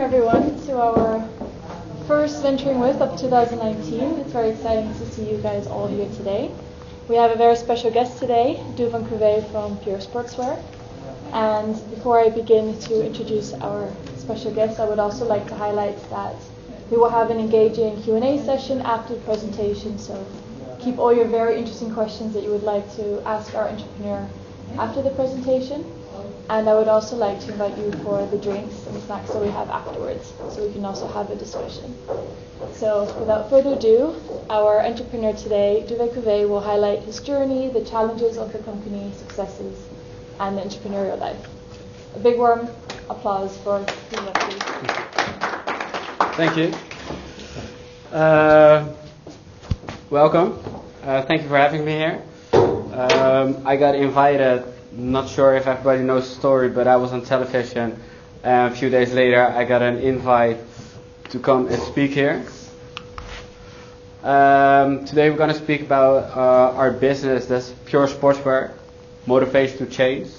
everyone to our first Venturing With of 2019. It's very exciting to see you guys all here today. We have a very special guest today, Duvan Couvet from Pure Sportswear. And before I begin to introduce our special guest, I would also like to highlight that we will have an engaging Q&A session after the presentation, so keep all your very interesting questions that you would like to ask our entrepreneur after the presentation. And I would also like to invite you for the drinks and snacks that we have afterwards, so we can also have a discussion. So without further ado, our entrepreneur today, Duvan Couvet, will highlight his journey, the challenges of the company, successes, and the entrepreneurial life. A big warm applause for Duvan, please. Thank you. Welcome. Thank you for having me here. I got invited. Not sure if everybody knows the story, but I was on television, and a few days later I got an invite to come and speak here. Today we're going to speak about our business, that's Pure Sportswear, Motivation to Change.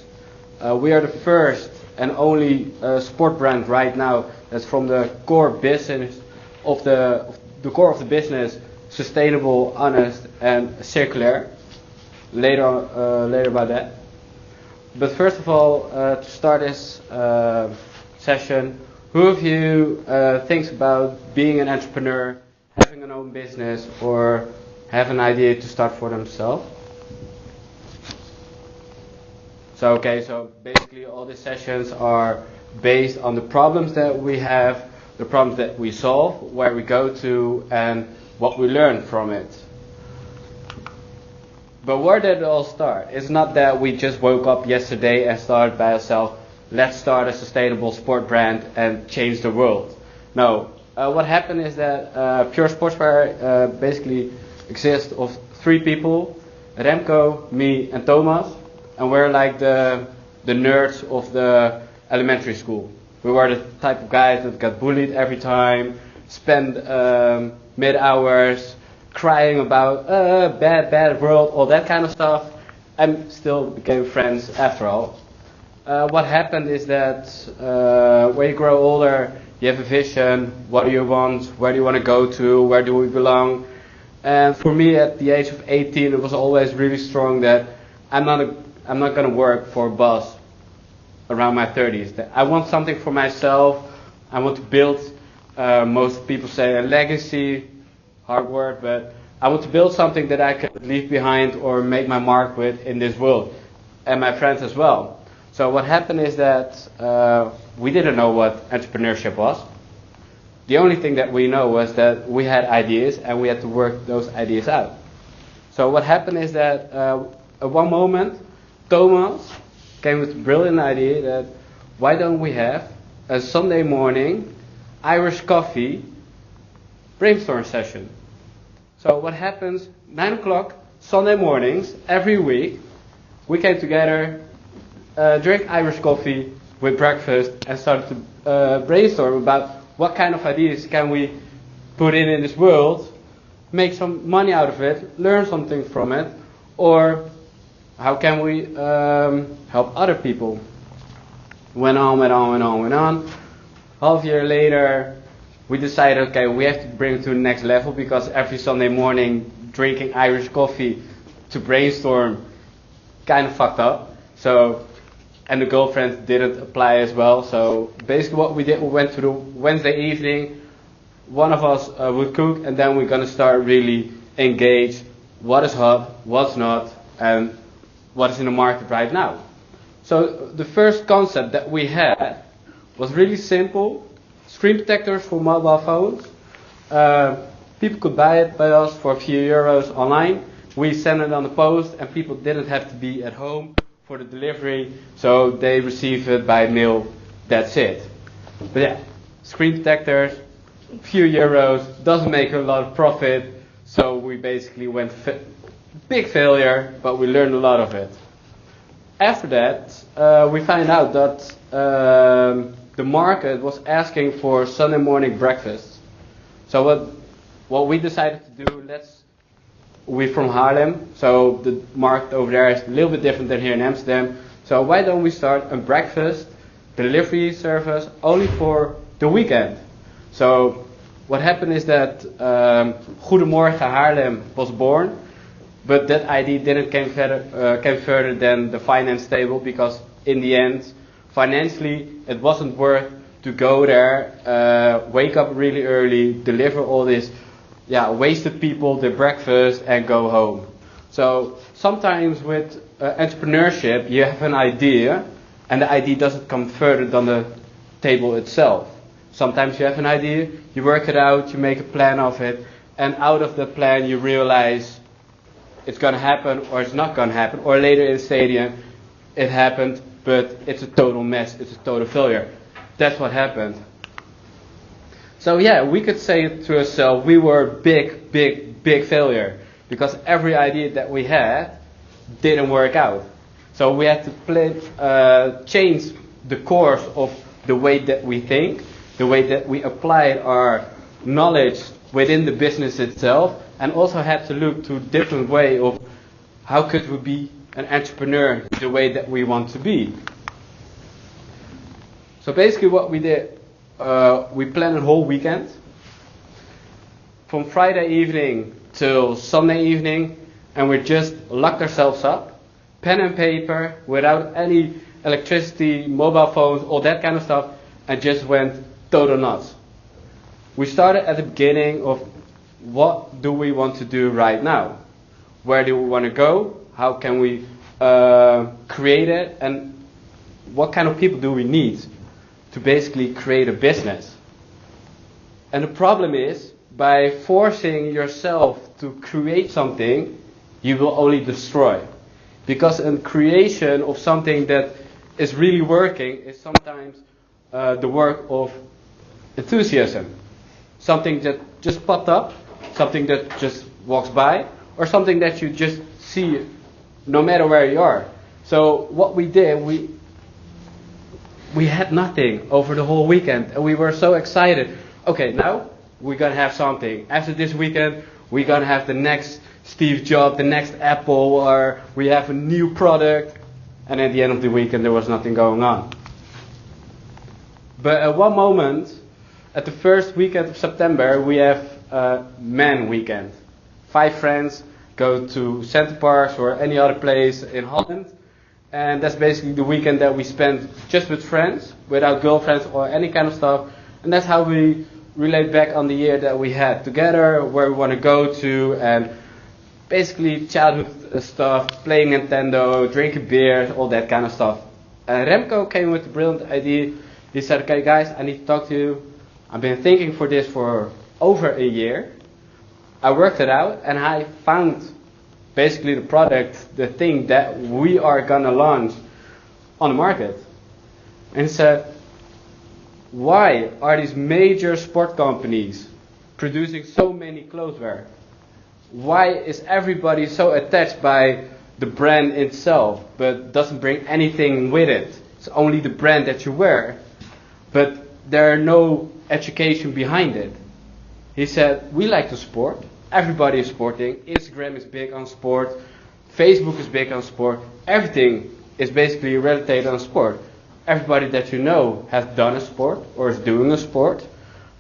We are the first and only sport brand right now that's from the core business of the core of the business, sustainable, honest, and circular. Later about that. But first of all, to start this session, who of you thinks about being an entrepreneur, having an own business, or have an idea to start for themselves? So basically all these sessions are based on the problems that we have, the problems that we solve, where we go to, and what we learn from it. But where did it all start? It's not that we just woke up yesterday and started by ourselves, let's start a sustainable sport brand and change the world. No, what happened is that Pure Sportswear basically exists of three people, Remco, me and Thomas, and we're like the nerds of the elementary school. We were the type of guys that got bullied every time, spent mid-hours crying about bad world, all that kind of stuff, and still became friends after all. What happened is that when you grow older, you have a vision, what do you want, where do you want to go to, where do we belong. And for me at the age of 18 it was always really strong that I'm not going to work for a boss around my 30s. That I want something for myself, I want to build, most people say a legacy, hard word, but I want to build something that I can leave behind or make my mark with in this world, and my friends as well. So what happened is that we didn't know what entrepreneurship was. The only thing that we know was that we had ideas and we had to work those ideas out. So what happened is that at one moment Thomas came with a brilliant idea that why don't we have a Sunday morning Irish coffee brainstorm session. So what happens, 9 o'clock, Sunday mornings, every week, we came together, drank Irish coffee with breakfast, and started to brainstorm about what kind of ideas can we put in this world, make some money out of it, learn something from it, or how can we help other people. Went on. Half a year later, we decided, okay, we have to bring it to the next level, because every Sunday morning drinking Irish coffee to brainstorm kind of fucked up. So, and the girlfriend didn't apply as well. So basically what we did, we went to the Wednesday evening, one of us would cook, and then we're going to start really engage what is hot, what's not, and what is in the market right now. So the first concept that we had was really simple. Screen protectors for mobile phones. People could buy it by us for a few euros online. We send it on the post, and people didn't have to be at home for the delivery, so they receive it by mail. That's it. But yeah, screen protectors, a few euros, doesn't make a lot of profit, so we basically went big failure, but we learned a lot of it. After that, we found out that the market was asking for Sunday morning breakfast. So what we decided to do, we're from Haarlem, so the market over there is a little bit different than here in Amsterdam. So why don't we start a breakfast delivery service only for the weekend. So what happened is that Goedemorgen Haarlem was born, but that idea didn't came further than the finance table, because in the end, financially, it wasn't worth to go there, wake up really early, deliver all this, wasted people their breakfast and go home. So sometimes with entrepreneurship, you have an idea, and the idea doesn't come further than the table itself. Sometimes you have an idea, you work it out, you make a plan of it, and out of the plan you realize it's going to happen or it's not going to happen, or later in the stadium it happened, but it's a total mess, it's a total failure. That's what happened. So yeah, we could say to ourselves, we were big failure, because every idea that we had didn't work out. So we had to change the course of the way that we think, the way that we applied our knowledge within the business itself, and also had to look to a different way of how could we be an entrepreneur the way that we want to be. So basically what we did, we planned a whole weekend, from Friday evening till Sunday evening, and we just locked ourselves up, pen and paper, without any electricity, mobile phones, all that kind of stuff, and just went total nuts. We started at the beginning of what do we want to do right now? Where do we want to go? How can we create it? And what kind of people do we need to basically create a business? And the problem is, by forcing yourself to create something, you will only destroy. Because a creation of something that is really working is sometimes the work of enthusiasm. Something that just popped up, something that just walks by, or something that you just see no matter where you are. So what we did, we had nothing over the whole weekend, and we were so excited. Okay, now we're gonna have something. After this weekend, we're gonna have the next Steve Jobs, the next Apple, or we have a new product. And at the end of the weekend, there was nothing going on. But at one moment, at the first weekend of September, we have a man weekend. 5 friends go to Center Parks or any other place in Holland. And that's basically the weekend that we spend just with friends, without girlfriends or any kind of stuff. And that's how we relate back on the year that we had together, where we want to go to, and basically childhood stuff, playing Nintendo, drinking beers, all that kind of stuff. And Remco came with a brilliant idea. He said, okay guys, I need to talk to you. I've been thinking for this for over a year. I worked it out, and I found basically the product, the thing that we are gonna launch on the market. And he said, why are these major sport companies producing so many clotheswear? Why is everybody so attached by the brand itself, but doesn't bring anything with it? It's only the brand that you wear, but there are no education behind it. He said, we like the sport. Everybody is sporting. Instagram is big on sport. Facebook is big on sport. Everything is basically related on sport. Everybody that you know has done a sport or is doing a sport.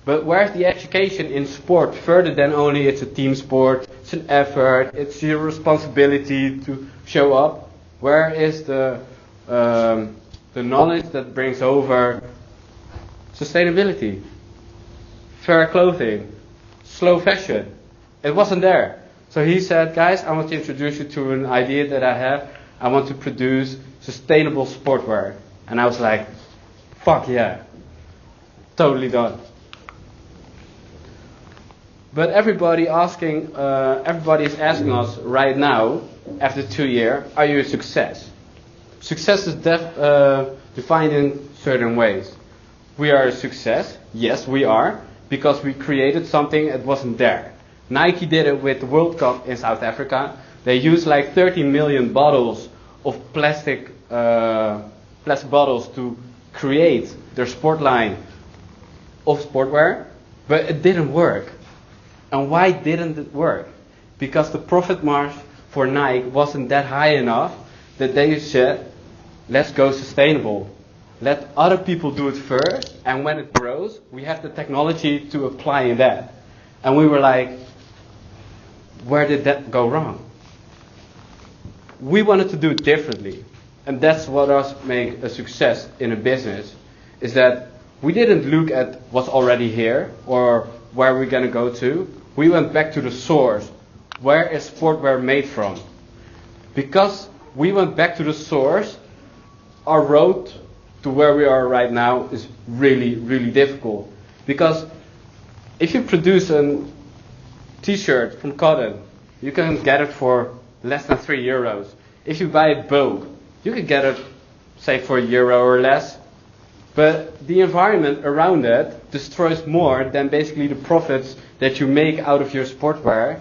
But where's the education in sport further than only it's a team sport, it's an effort, it's your responsibility to show up? Where is the knowledge that brings over sustainability, fair clothing, slow fashion? It wasn't there. So he said, guys, I want to introduce you to an idea that I have. I want to produce sustainable sportwear. And I was like, fuck yeah, totally done. But everybody is asking us right now, after 2 years, are you a success? Success is defined in certain ways. We are a success, yes we are, because we created something that wasn't there. Nike did it with the World Cup in South Africa. They used like 13 million bottles of plastic bottles to create their sport line of sportwear, but it didn't work. And why didn't it work? Because the profit margin for Nike wasn't that high enough that they said, let's go sustainable. let other people do it first, and when it grows, we have the technology to apply in that. And we were like, where did that go wrong? We wanted to do it differently. And that's what us make a success in a business, is that we didn't look at what's already here or where we're going to go to. We went back to the source. Where is sportwear made from? Because we went back to the source, our road to where we are right now is really, really difficult. Because if you produce a t-shirt from cotton, you can get it for less than €3. If you buy it bulk, you can get it, say, for €1 or less. But the environment around it destroys more than basically the profits that you make out of your sportswear.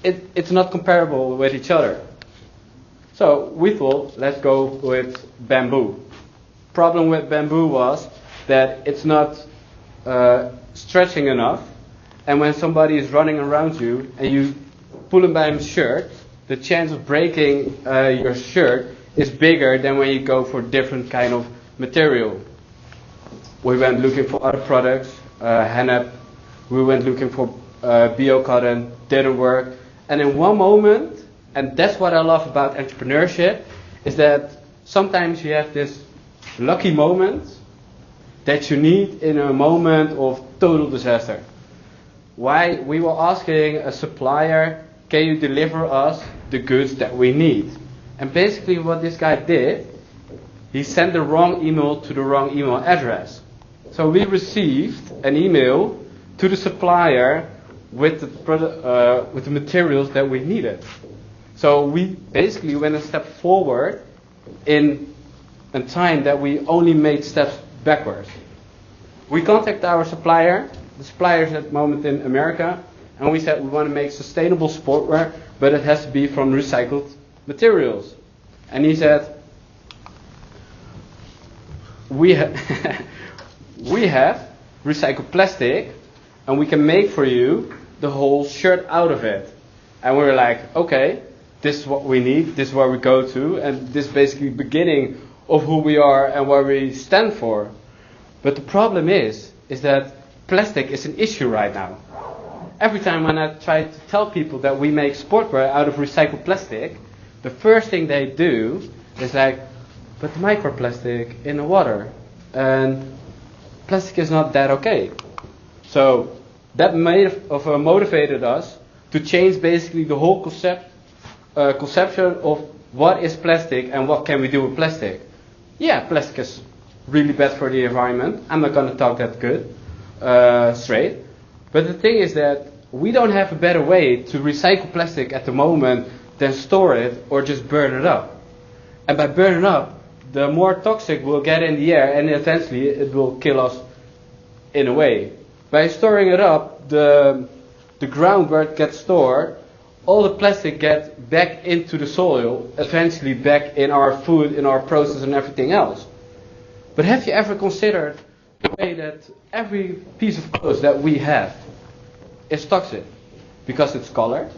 It's not comparable with each other. So we thought, let's go with bamboo. Problem with bamboo was that it's not stretching enough, and when somebody is running around you and you pull him by his shirt, the chance of breaking your shirt is bigger than when you go for different kind of material. We went looking for other products, hennep. We went looking for bio cotton, didn't work. And in one moment, and that's what I love about entrepreneurship, is that sometimes you have this lucky moment that you need in a moment of total disaster. Why? We were asking a supplier, can you deliver us the goods that we need? And basically what this guy did, he sent the wrong email to the wrong email address. So we received an email to the supplier with the materials that we needed. So we basically went a step forward in a time that we only made steps backwards. We contacted our supplier. The supplier is at the moment in America, and we said we want to make sustainable sportwear, but it has to be from recycled materials. And he said, we have recycled plastic, and we can make for you the whole shirt out of it. And we were like, okay, this is what we need, this is where we go to, and this is basically the beginning of who we are and what we stand for. But the problem is that plastic is an issue right now. Every time when I try to tell people that we make sportwear out of recycled plastic, the first thing they do is like, but microplastic in the water, and plastic is not that okay. So that motivated us to change basically the whole conception of what is plastic and what can we do with plastic. Yeah, plastic is really bad for the environment. I'm not going to talk that good straight. But the thing is that we don't have a better way to recycle plastic at the moment than store it or just burn it up. And by burning up, the more toxic will get in the air, and eventually it will kill us in a way. By storing it up, the ground where it gets stored, all the plastic gets back into the soil, eventually back in our food, in our process and everything else. But have you ever considered the way that every piece of clothes that we have is toxic? Because it's colored,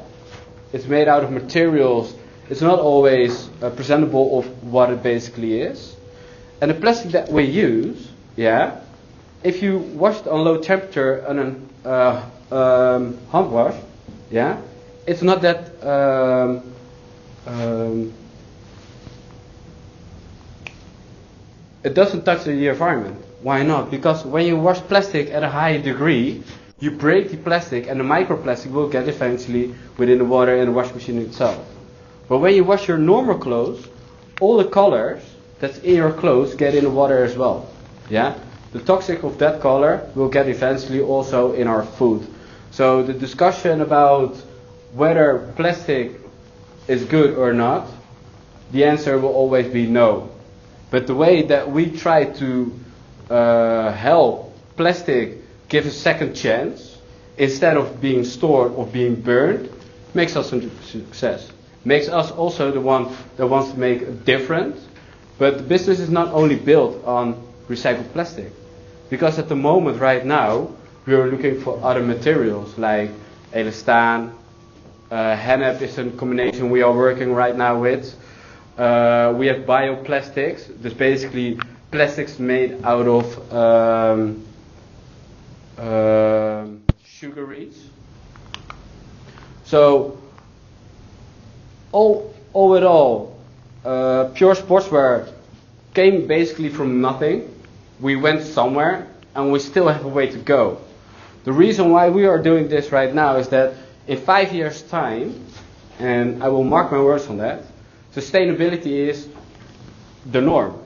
it's made out of materials, it's not always presentable of what it basically is. And the plastic that we use, yeah, if you wash it on low temperature on a hand wash, yeah, it's not that it doesn't touch the environment. Why not? Because when you wash plastic at a high degree, you break the plastic, and the microplastic will get eventually within the water and the wash machine itself. But when you wash your normal clothes, all the colors that's in your clothes get in the water as well. Yeah? The toxic of that color will get eventually also in our food. So the discussion about whether plastic is good or not, the answer will always be no. But the way that we try to help plastic give a second chance, instead of being stored or being burned, makes us a success. Makes us also the one that wants to make a difference. But the business is not only built on recycled plastic. Because at the moment right now, we are looking for other materials like elastan, hennep is a combination we are working right now with. We have bioplastics. That's basically plastics made out of sugar reeds. So all in all, Pure Sportswear came basically from nothing. We went somewhere and we still have a way to go. The reason why we are doing this right now is that in 5 years' time, and I will mark my words on that, sustainability is the norm.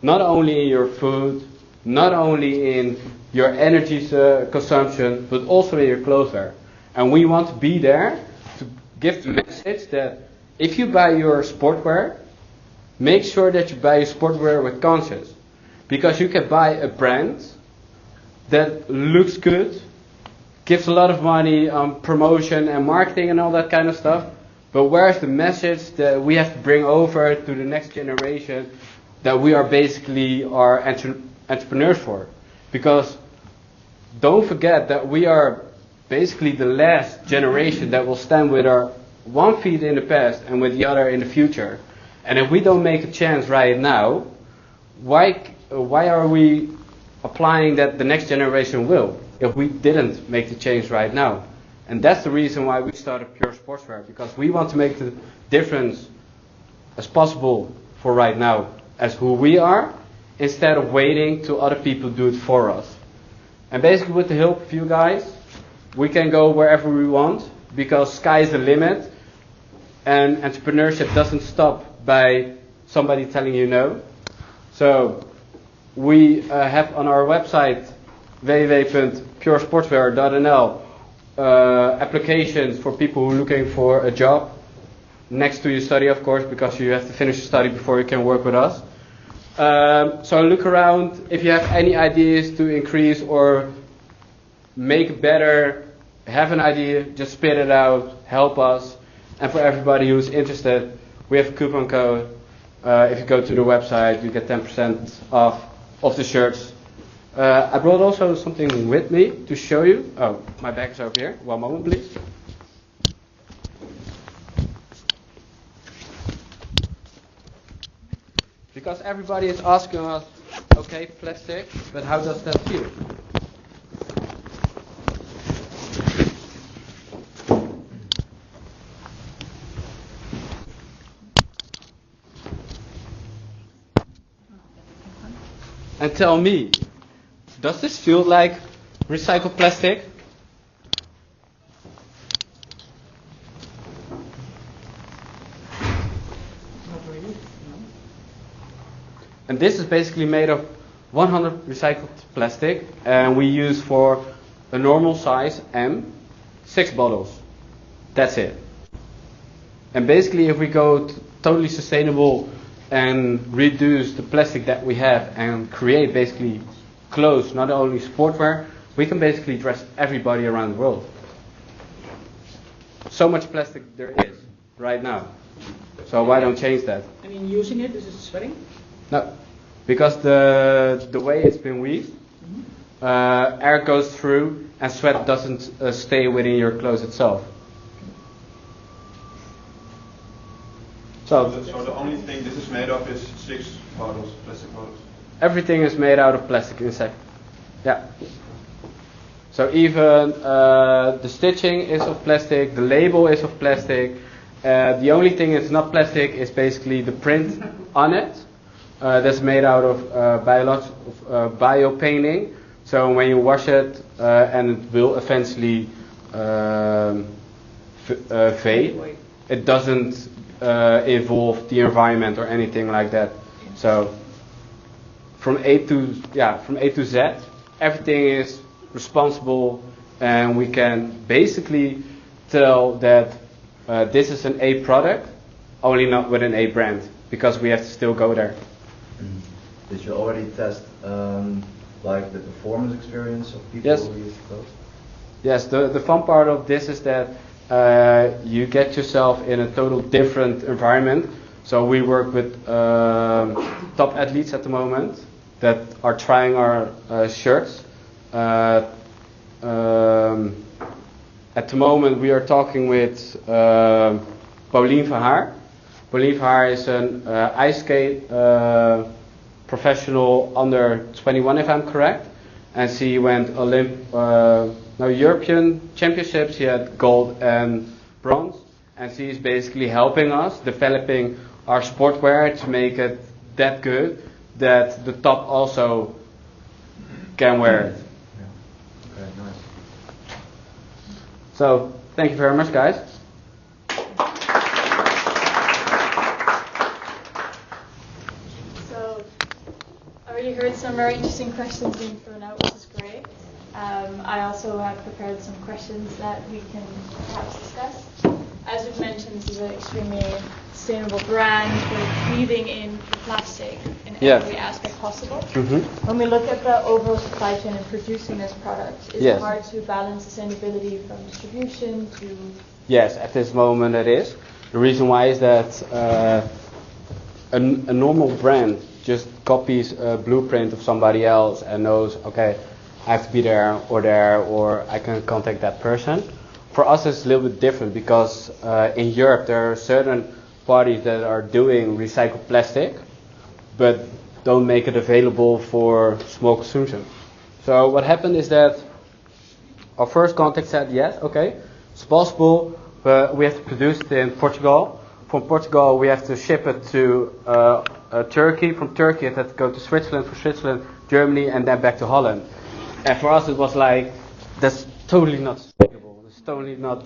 Not only in your food, not only in your energy consumption, but also in your clothes wear. And we want to be there to give the message that if you buy your sportwear, make sure that you buy your sportwear with conscience. Because you can buy a brand that looks good, gives a lot of money on promotion and marketing and all that kind of stuff, but where's the message that we have to bring over to the next generation that we are basically our entrepreneurs for? Because don't forget that we are basically the last generation that will stand with our one feet in the past and with the other in the future. And if we don't make a chance right now, why are we applying that the next generation will, if we didn't make the change right now? And that's the reason why we started Pure Sportswear, because we want to make the difference as possible for right now as who we are, instead of waiting till other people do it for us. And basically with the help of you guys, we can go wherever we want, because sky is the limit, and entrepreneurship doesn't stop by somebody telling you no. So we have on our website www.puresportswear.nl applications for people who are looking for a job next to your study, of course, because you have to finish your study before you can work with us. So look around. If you have any ideas to increase or make better, have an idea, just spit it out, help us. And for everybody who's interested, we have a coupon code. If you go to the website, you get 10% off of the shirts. I brought also something with me to show you. Oh, my bag is over here. One moment, please. Because everybody is asking us, okay, plastic, but how does that feel? And tell me, does this feel like recycled plastic? Not really, no. And this is basically made of 100 recycled plastic, and we use for a normal size M 6 bottles. That's it. And basically, if we go totally sustainable and reduce the plastic that we have and create basically clothes, not only sportwear, we can basically dress everybody around the world. So much plastic there is right now. So why don't change that? I mean, using it, is it sweating? No, because the way it's been weaved, air goes through and sweat doesn't stay within your clothes itself. So the only thing this is made of is 6 bottles, plastic bottles? Everything is made out of plastic inside. Yeah. So even the stitching is of plastic, the label is of plastic. The only thing that's not plastic is basically the print on it. That's made out of bio painting. So when you wash it, and it will eventually fade, it doesn't involve the environment or anything like that. So from A to Z, everything is responsible, and we can basically tell that this is an A product, only not with an A brand, because we have to still go there. Did you already test like the performance experience of people Yes. who use the clothes? Yes, the fun part of this is that you get yourself in a total different environment. So we work with top athletes at the moment that are trying our shirts. At the moment we are talking with Paulien van Haar. Paulien van Haar is an ice skate professional under 21, if I'm correct, and she went European Championships. She had gold and bronze, and she's basically helping us developing our sportwear to make it that good that the top also can wear it. Yeah. Okay, nice. So thank you very much, guys. So I already heard some very interesting questions being thrown out, which is great. I also have prepared some questions that we can perhaps discuss. As we've mentioned, this is an extremely sustainable brand. We're breathing in plastic in every aspect possible. When we look at the overall supply chain and producing this product, is it hard to balance sustainability from distribution to... Yes, at this moment it is. The reason why is that a normal brand just copies a blueprint of somebody else and knows, okay, I have to be there, or I can contact that person. For us it's a little bit different because in Europe there are certain parties that are doing recycled plastic but don't make it available for small consumption. So what happened is that our first contact said, yes, okay, it's possible, but we have to produce it in Portugal. From Portugal we have to ship it to Turkey. From Turkey it had to go to Switzerland, from Switzerland, Germany, and then back to Holland. And for us it was like, that's totally not sustainable. It's totally not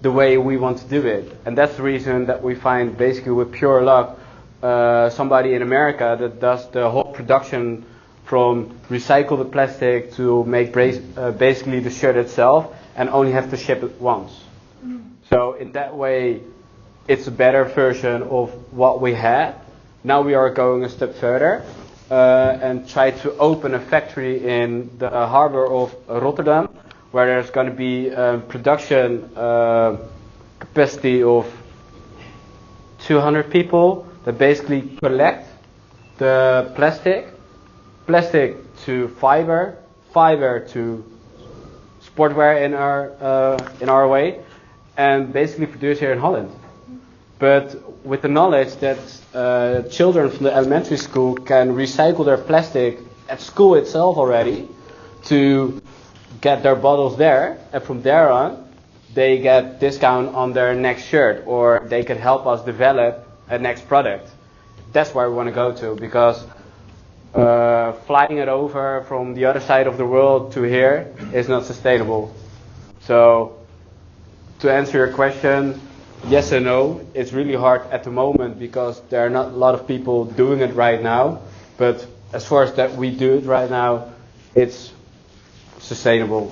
the way we want to do it. And that's the reason that we find basically with pure luck somebody in America that does the whole production from recycled plastic to make basically the shirt itself and only have to ship it once. So in that way it's a better version of what we had. Now we are going a step further and try to open a factory in the harbor of Rotterdam, where there's going to be production capacity of 200 people that basically collect the plastic to fiber to sportwear in our way, and basically produce here in Holland. But with the knowledge that children from the elementary school can recycle their plastic at school itself already to get their bottles there, and from there on they get discount on their next shirt, or they can help us develop a next product. That's where we want to go to, because flying it over from the other side of the world to here is not sustainable. So to answer your question, yes and no. It's really hard at the moment because there are not a lot of people doing it right now, but as far as that we do it right now, it's sustainable.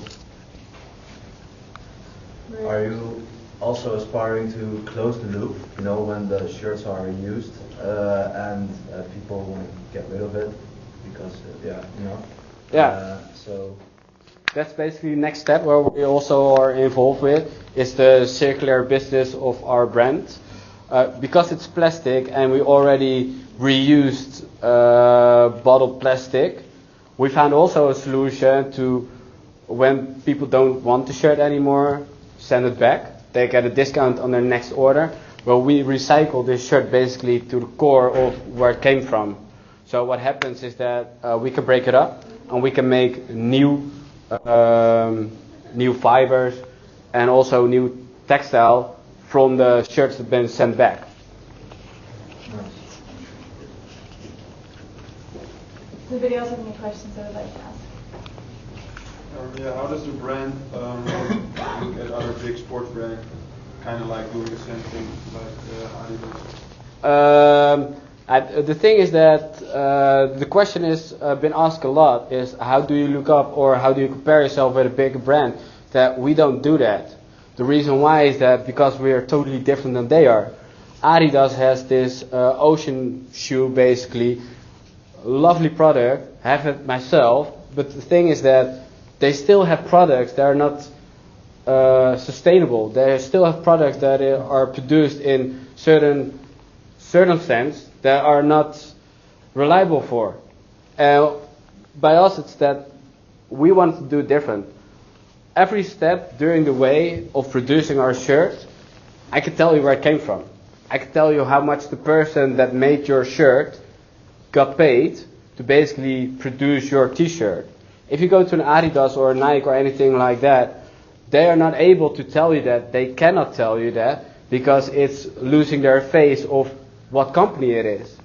Are you also aspiring to close the loop, when the shirts are used and people want to get rid of it because, so that's basically the next step where we also are involved with, is the circular business of our brand. Because it's plastic and we already reused bottled plastic, we found also a solution to, when people don't want the shirt anymore, send it back. They get a discount on their next order. Well, we recycle this shirt basically to the core of where it came from. So what happens is that we can break it up and we can make new fibers and also new textile from the shirts that have been sent back. Does anybody else have any questions I would like to ask? How does the brand look at other big sports brands, kind of like doing the same thing like Adidas? The thing is that the question is been asked a lot, is how do you look up or how do you compare yourself with a big brand? That we don't do that. The reason why is that because we are totally different than they are. Adidas has this ocean shoe, basically lovely product, have it myself, but the thing is that they still have products that are not sustainable. They still have products that are produced in certain sense that are not reliable for. By us it's that we want to do different. Every step during the way of producing our shirt, I can tell you where it came from. I can tell you how much the person that made your shirt got paid to basically produce your t-shirt. If you go to an Adidas or a Nike or anything like that, they are not able to tell you that. They cannot tell you that because it's losing their face of what company it is.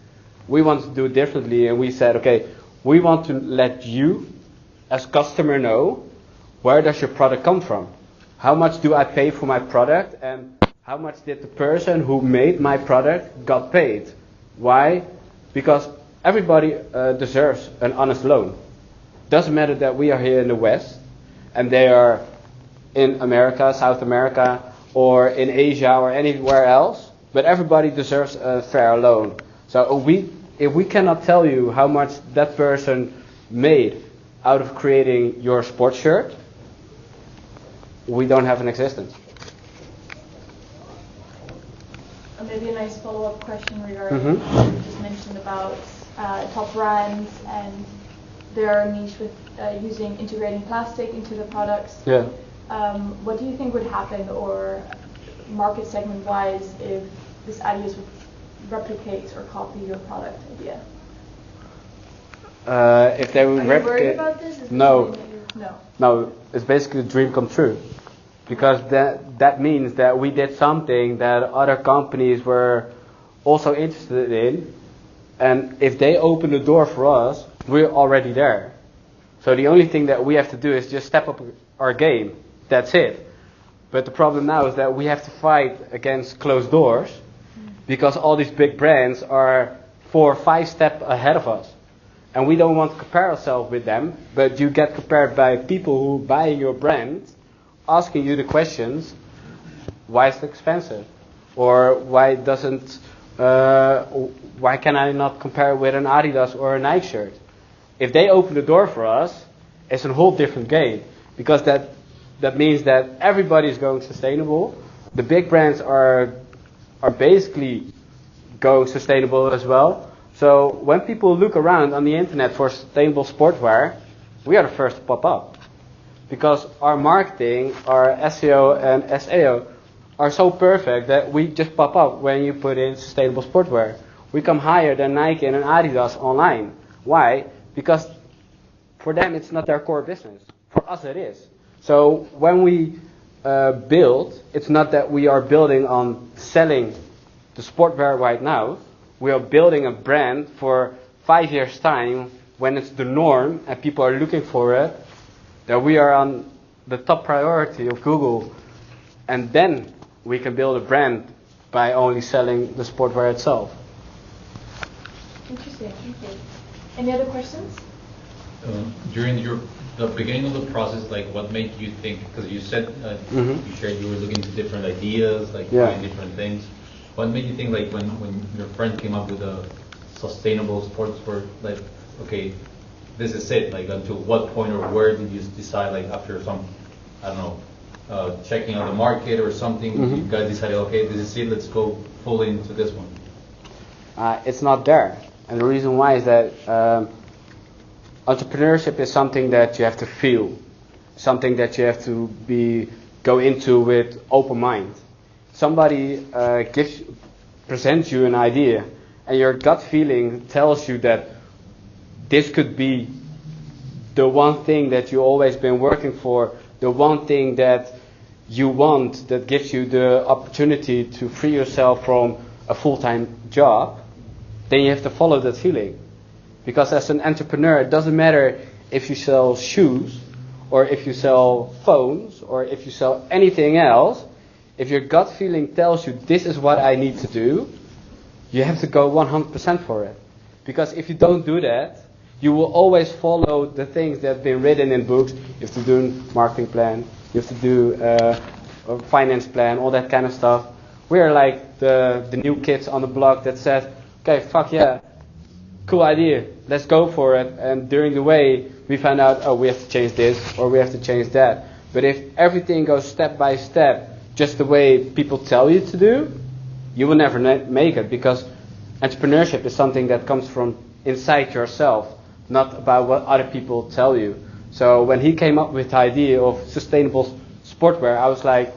We want to do it differently, and we said, okay, we want to let you as customer know, where does your product come from? How much do I pay for my product, and how much did the person who made my product got paid? Why? Because everybody deserves an honest loan. Doesn't matter that we are here in the West and they are in America, South America, or in Asia or anywhere else, but everybody deserves a fair loan. So if we cannot tell you how much that person made out of creating your sports shirt, we don't have an existence. Maybe a nice follow-up question regarding what you just mentioned about top brands and their niche with integrating plastic into the products. Yeah. What do you think would happen, or market segment-wise, if this Adidas would replicate or copy your product idea? If they would Are you worried about this? Is No. No. No, it's basically a dream come true. Because that means that we did something that other companies were also interested in. And if they open the door for us, we're already there. So the only thing that we have to do is just step up our game. That's it. But the problem now is that we have to fight against closed doors, because all these big brands are 4 or 5 steps ahead of us. And we don't want to compare ourselves with them, but you get compared by people who buy your brand, asking you the questions, why is it expensive? Or why can I not compare with an Adidas or a Nike shirt? If they open the door for us, it's a whole different game, because that means that everybody is going sustainable. The big brands are basically going sustainable as well. So when people look around on the internet for sustainable sportswear, we are the first to pop up. Because our marketing, our SEO and SAO are so perfect that we just pop up when you put in sustainable sportswear. We come higher than Nike and Adidas online. Why? Because for them it's not their core business. For us it is. So when we build, it's not that we are building on selling the sportswear right now. We are building a brand for 5 years' time, when it's the norm and people are looking for it, that we are on the top priority of Google, and then we can build a brand by only selling the sportswear itself. Interesting. Thank you. Any other questions? During the beginning of the process, like what made you think? Because you said you shared you were looking to different ideas, like trying different things. What made you think, like when your friend came up with a sustainable sportswear, like, okay, this is it? Like, until what point or where did you decide, like after some, I don't know, checking out the market or something, you guys decided, okay, this is it, let's go full into this one? It's not there. And the reason why is that entrepreneurship is something that you have to feel, something that you have to go into with open mind. Somebody presents you an idea, and your gut feeling tells you that this could be the one thing that you've always been working for, the one thing that you want, that gives you the opportunity to free yourself from a full-time job, then you have to follow that feeling. Because as an entrepreneur, it doesn't matter if you sell shoes, or if you sell phones, or if you sell anything else. If your gut feeling tells you this is what I need to do, you have to go 100% for it. Because if you don't do that, you will always follow the things that have been written in books. You have to do a marketing plan, you have to do a finance plan, all that kind of stuff. We're like the new kids on the block that says, okay, fuck yeah, cool idea, let's go for it. And during the way, we find out, oh, we have to change this, or we have to change that. But if everything goes step by step, just the way people tell you to do, you will never make it, because entrepreneurship is something that comes from inside yourself, not about what other people tell you. So when he came up with the idea of sustainable sportswear, I was like,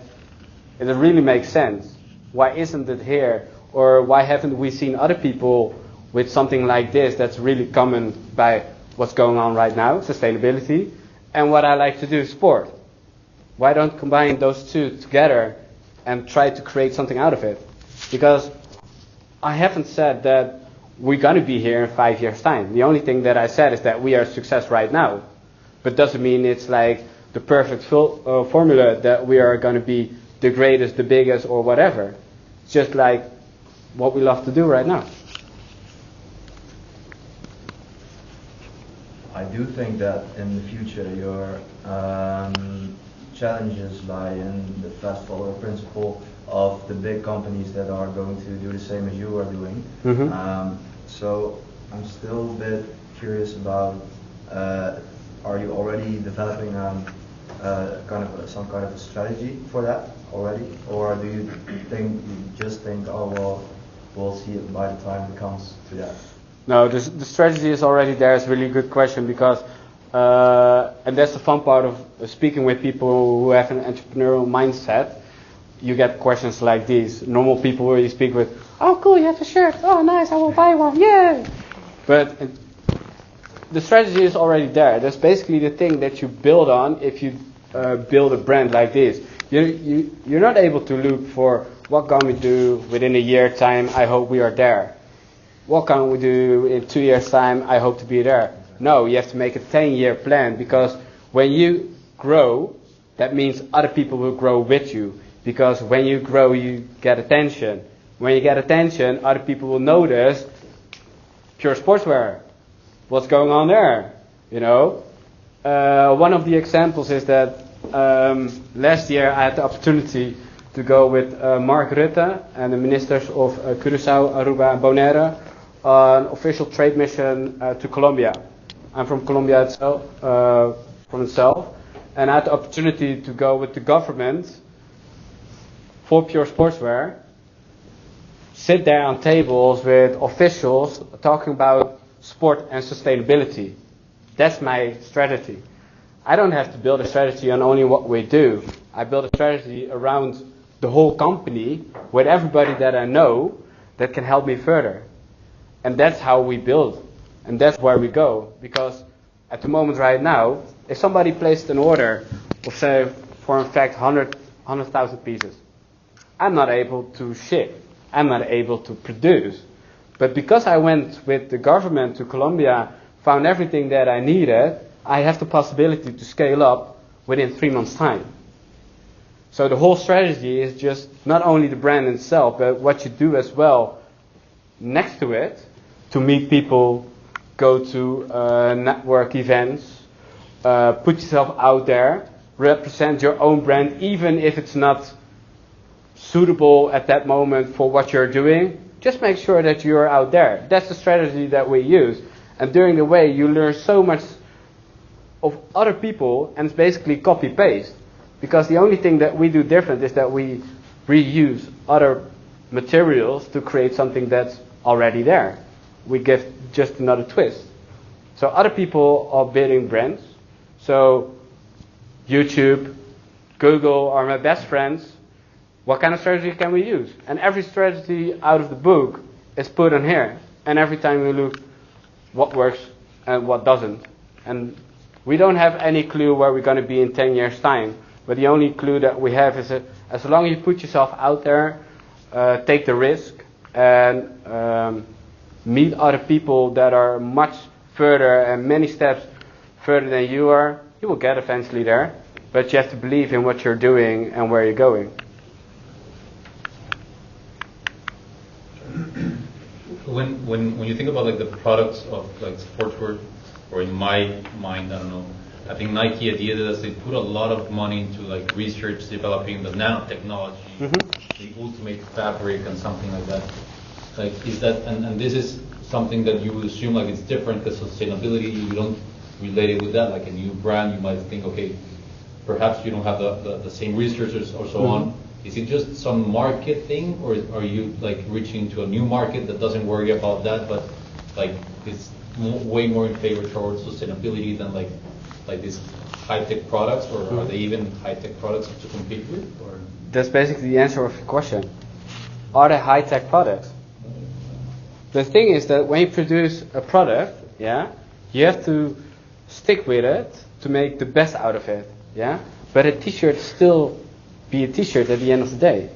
it really makes sense. Why isn't it here? Or why haven't we seen other people with something like this that's really common by what's going on right now, sustainability, and what I like to do, sport. Why don't combine those two together and try to create something out of it? Because I haven't said that we're going to be here in 5 years' time. The only thing that I said is that we are a success right now. But doesn't mean it's like the perfect formula that we are going to be the greatest, the biggest, or whatever. It's just like what we love to do right now. I do think that in the future your challenges lie in the fast follower principle of the big companies that are going to do the same as you are doing. So I'm still a bit curious about, are you already developing some kind of a strategy for that already? Or do you just think, oh well, we'll see it by the time it comes to that? No, the strategy is already there. It's a really good question because, and that's the fun part of speaking with people who have an entrepreneurial mindset. You get questions like these. Normal people where you speak with, oh cool, you have a shirt. Oh nice, I will buy one. Yay! But the strategy is already there. That's basically the thing that you build on if you build a brand like this. You're not able to look for what can we do within a year time. I hope we are there. What can we do in 2 years' time? I hope to be there. No, you have to make a 10-year plan because when you grow, that means other people will grow with you. Because when you grow, you get attention. When you get attention, other people will notice Pure Sportswear. What's going on there? You know, one of the examples is that last year I had the opportunity to go with Mark Rutte and the ministers of Curaçao, Aruba, and Bonaire on an official trade mission to Colombia. I'm from Colombia itself, and I had the opportunity to go with the government for Pure Sportswear, sit there on tables with officials talking about sport and sustainability. That's my strategy. I don't have to build a strategy on only what we do. I build a strategy around the whole company with everybody that I know that can help me further. And that's how we build. And that's where we go. Because at the moment right now, if somebody placed an order of say, for in fact, 100,000 pieces, I'm not able to ship. I'm not able to produce. But because I went with the government to Colombia, found everything that I needed, I have the possibility to scale up within 3 months' time. So the whole strategy is just not only the brand itself, but what you do as well next to it to meet people, go to network events, put yourself out there, represent your own brand, even if it's not suitable at that moment for what you're doing. Just make sure that you're out there. That's the strategy that we use. And during the way, you learn so much of other people, and it's basically copy-paste. Because the only thing that we do different is that we reuse other materials to create something that's already there. We give just another twist. So other people are building brands. So YouTube, Google are my best friends. What kind of strategy can we use? And every strategy out of the book is put on here. And every time we look what works and what doesn't. And we don't have any clue where we're going to be in 10 years' time. But the only clue that we have is that as long as you put yourself out there, take the risk, and meet other people that are much further and many steps further than you are, you will get eventually there. But you have to believe in what you're doing and where you're going. When you think about like the products of like sportswear, or in my mind, I don't know, I think Nike, Adidas, they put a lot of money into like research, developing the nanotechnology, the ultimate fabric, and something like that. Like, is that and this is something that you would assume like it's different because sustainability, you don't relate it with that. Like a new brand, you might think, okay, perhaps you don't have the same researchers or so on. Is it just some market thing, or are you like reaching to a new market that doesn't worry about that, but like it's way more in favor towards sustainability than like these high-tech products, or are they even high-tech products to compete with? Or That's basically the answer of your question. Are they high-tech products? The thing is that when you produce a product, yeah, you have to stick with it to make the best out of it, yeah. But a t-shirt still be a t-shirt at the end of the day,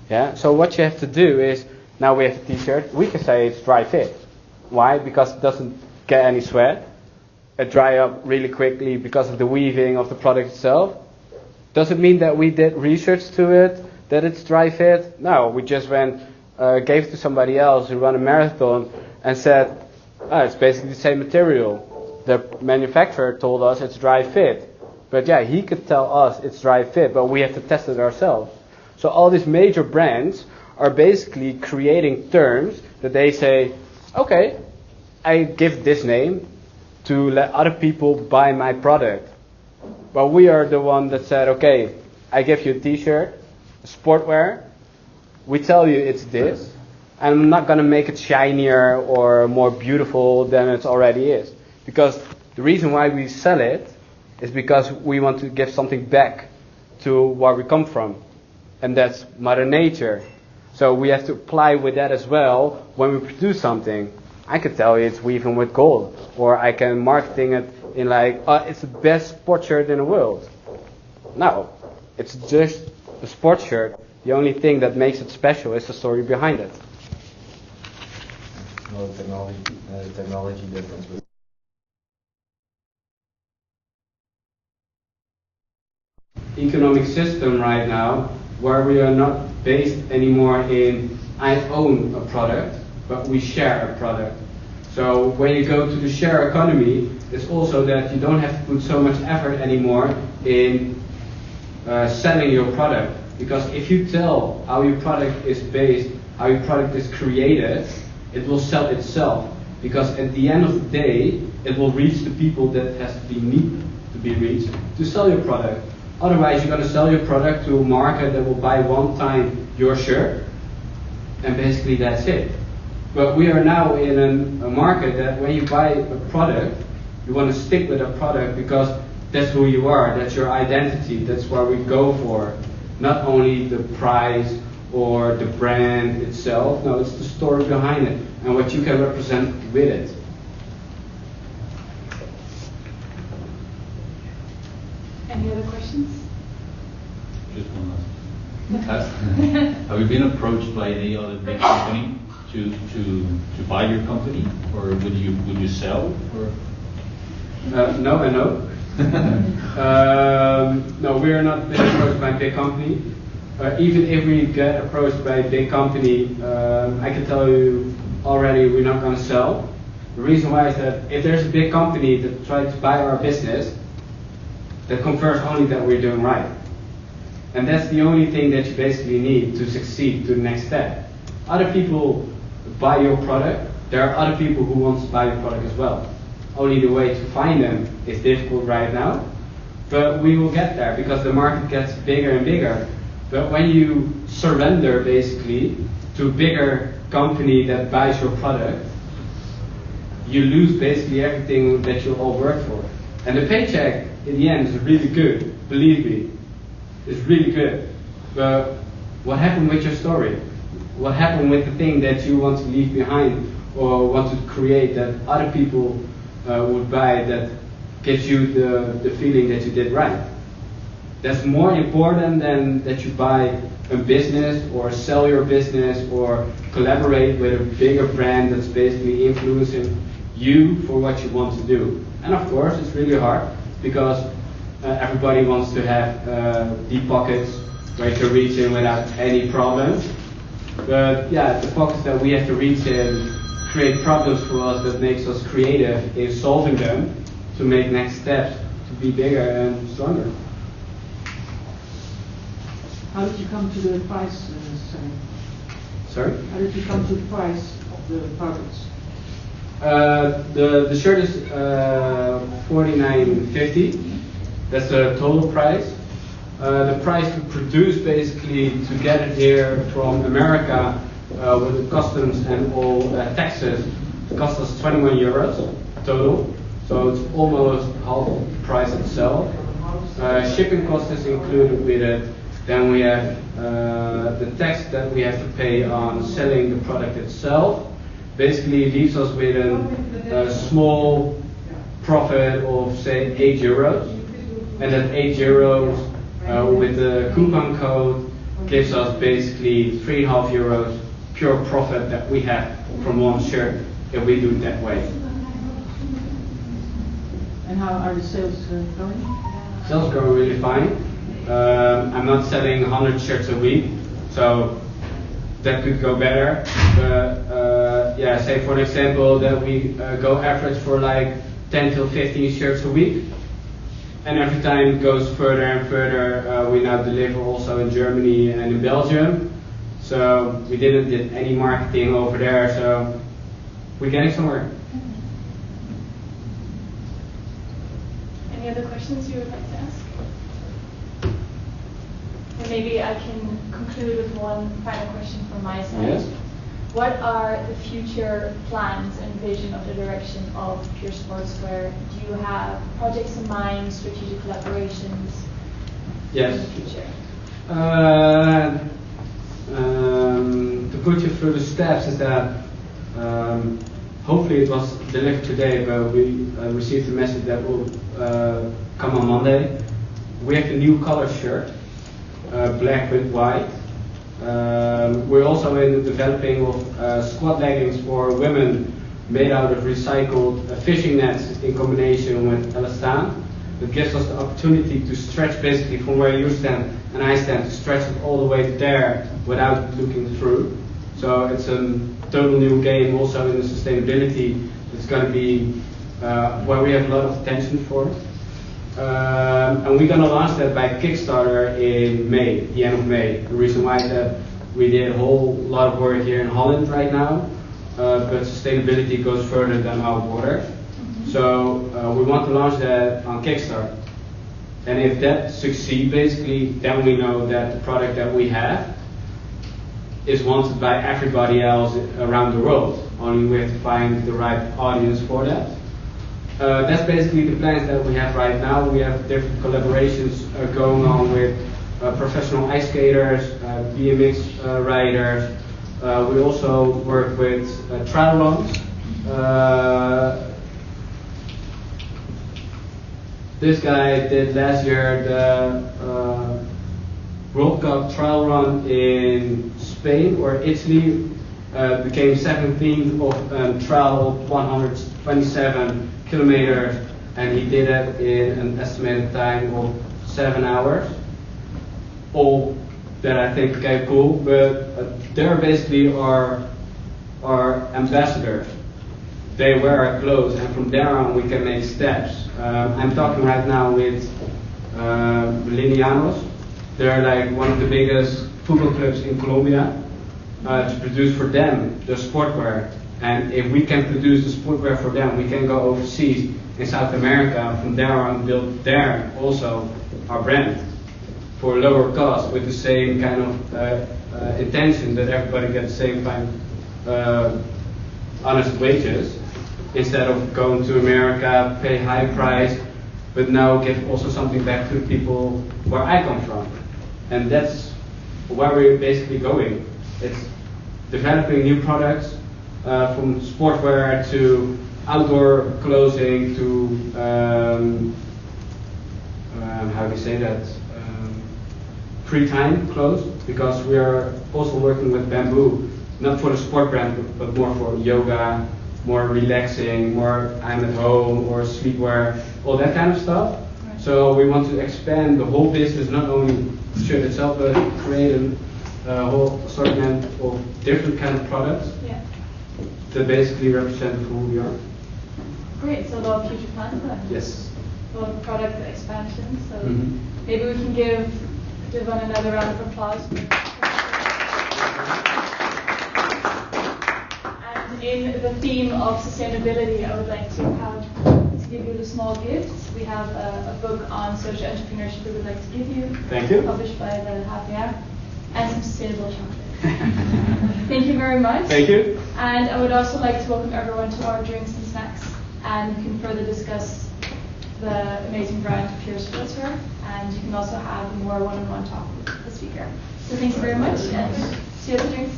yeah. So what you have to do is, now we have a t-shirt, we can say it's dry fit. Why? Because it doesn't get any sweat. It dry up really quickly because of the weaving of the product itself. Does it mean that we did research to it, that it's dry fit? No, we just gave it to somebody else who ran a marathon and said, it's basically the same material. The manufacturer told us it's dry fit. But yeah, he could tell us it's dry fit, but we have to test it ourselves. So all these major brands are basically creating terms that they say, okay, I give this name to let other people buy my product. But we are the one that said, okay, I give you a t-shirt, sportwear, we tell you it's this, and I'm not going to make it shinier or more beautiful than it already is. Because the reason why we sell it is because we want to give something back to where we come from. And that's Mother Nature. So we have to apply with that as well when we produce something. I could tell you it's weaving with gold. Or I can marketing it in like, it's the best sport shirt in the world. No, it's just a sport shirt. The only thing that makes it special is the story behind it. No technology difference. Economic system right now where we are not based anymore in I own a product, but we share a product. So when you go to the share economy, it's also that you don't have to put so much effort anymore in selling your product. Because if you tell how your product is based, how your product is created, it will sell itself. Because at the end of the day, it will reach the people that has to need to be reached to sell your product. Otherwise, you're going to sell your product to a market that will buy one time your shirt, and basically that's it. But we are now in a market that when you buy a product, you want to stick with a product because that's who you are, that's your identity, that's what we go for. Not only the price or the brand itself, no, it's the story behind it and what you can represent with it. Any other questions? Just one last. Have you been approached by any other big company to buy your company, or would you sell? Or? No and no. No, we are not being approached by a big company. Even if we get approached by a big company, I can tell you already we're not going to sell. The reason why is that if there's a big company that tries to buy our business, that confirms only that we're doing right. And that's the only thing that you basically need to succeed to the next step. Other people buy your product, there are other people who want to buy your product as well. Only the way to find them is difficult right now, but we will get there because the market gets bigger and bigger. But when you surrender basically to a bigger company that buys your product, you lose basically everything that you all worked for. And the paycheck in the end is really good, believe me. It's really good. But what happened with your story? What happened with the thing that you want to leave behind or want to create that other people would buy that gives you the feeling that you did right? That's more important than that you buy a business or sell your business or collaborate with a bigger brand that's basically influencing you for what you want to do. And of course it's really hard because everybody wants to have deep pockets where you can reach in without any problems. But yeah, the pockets that we have to reach in create problems for us that makes us creative in solving them to make next steps to be bigger and stronger. How did you come to the price selling? Sorry? How did you come to the price of the products? The shirt is $49.50. That's the total price. The price to produce basically to get it here from America with the customs and all taxes cost us 21 euros total. So it's almost half the price itself. Shipping cost is included with it. Then we have the tax that we have to pay on selling the product itself. basically leaves us with a small profit of say €8, and that €8 with the coupon code gives us basically €3.5 pure profit that we have from one shirt if we do it that way. And how are the sales going? Sales go really fine. I'm not selling 100 shirts a week, so that could go better. But yeah, say for example that we go average for like 10 till 15 shirts a week. And every time it goes further and further. We now deliver also in Germany and in Belgium. So we didn't did any marketing over there, so we're getting somewhere. Any other questions you would like to ask? Or maybe I can conclude with one final question from my side. Yes. What are the future plans and vision of the direction of Pure Sportswear? Do you have projects in mind, strategic collaborations Yes. in the future? To put you through the steps is that hopefully it was delivered today, but we received a message that will come on Monday. We have a new color shirt, black with white. We're also in the developing of squat leggings for women made out of recycled fishing nets in combination with elastan. That gives us the opportunity to stretch basically from where you stand and I stand, to stretch it all the way to there without looking through. So it's a total new game also in the sustainability. It's going to be where we have a lot of attention for it. And we're going to launch that by Kickstarter in May, the end of May. The reason why is that we did a whole lot of work here in Holland right now, but sustainability goes further than our borders. So we want to launch that on Kickstarter. And if that succeeds, basically, then we know that the product that we have is wanted by everybody else around the world. Only we have to find the right audience for that. That's basically the plans that we have right now. We have different collaborations going on with professional ice skaters, BMX riders. We also work with trial runs. This guy did last year the World Cup trial run in Spain or Italy. Became 17th of trial of 127 kilometers, and he did it in an estimated time of 7 hours. All that I think okay, cool, but they're basically our ambassadors. They wear our clothes, and from there on we can make steps. I'm talking right now with Linianos. They're like one of the biggest football clubs in Colombia, to produce for them the sportwear. And if we can produce the sportwear for them, we can go overseas in South America, and from there on build there also our brand for lower cost with the same kind of intention that everybody gets the same kind of honest wages, instead of going to America, pay high price, but now give also something back to the people where I come from. And that's where we're basically going. It's developing new products, from sportwear to outdoor clothing to how do you say that? Free time clothes, because we are also working with bamboo, not for the sport brand, but more for yoga, more relaxing, more I'm at home or sleepwear, all that kind of stuff. Right. So we want to expand the whole business, not only the shirt itself, but create a whole assortment of different kind of products. Yeah. That basically represent who we are. Great, so a lot of future plans then. Yes. A lot of product expansion, so maybe we can give one another round of applause. And in the theme of sustainability, I would like to give you the small gifts. We have a book on social entrepreneurship we would like to give you. Thank you. Published by the HVA, and some sustainable chocolate. Thank you very much. Thank you. And I would also like to welcome everyone to our drinks and snacks, and you can further discuss the amazing brand Pure Sportswear, and you can also have more one-on-one talk with the speaker. So thank you very much, and see you at the drinks.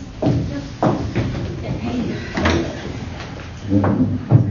Yeah.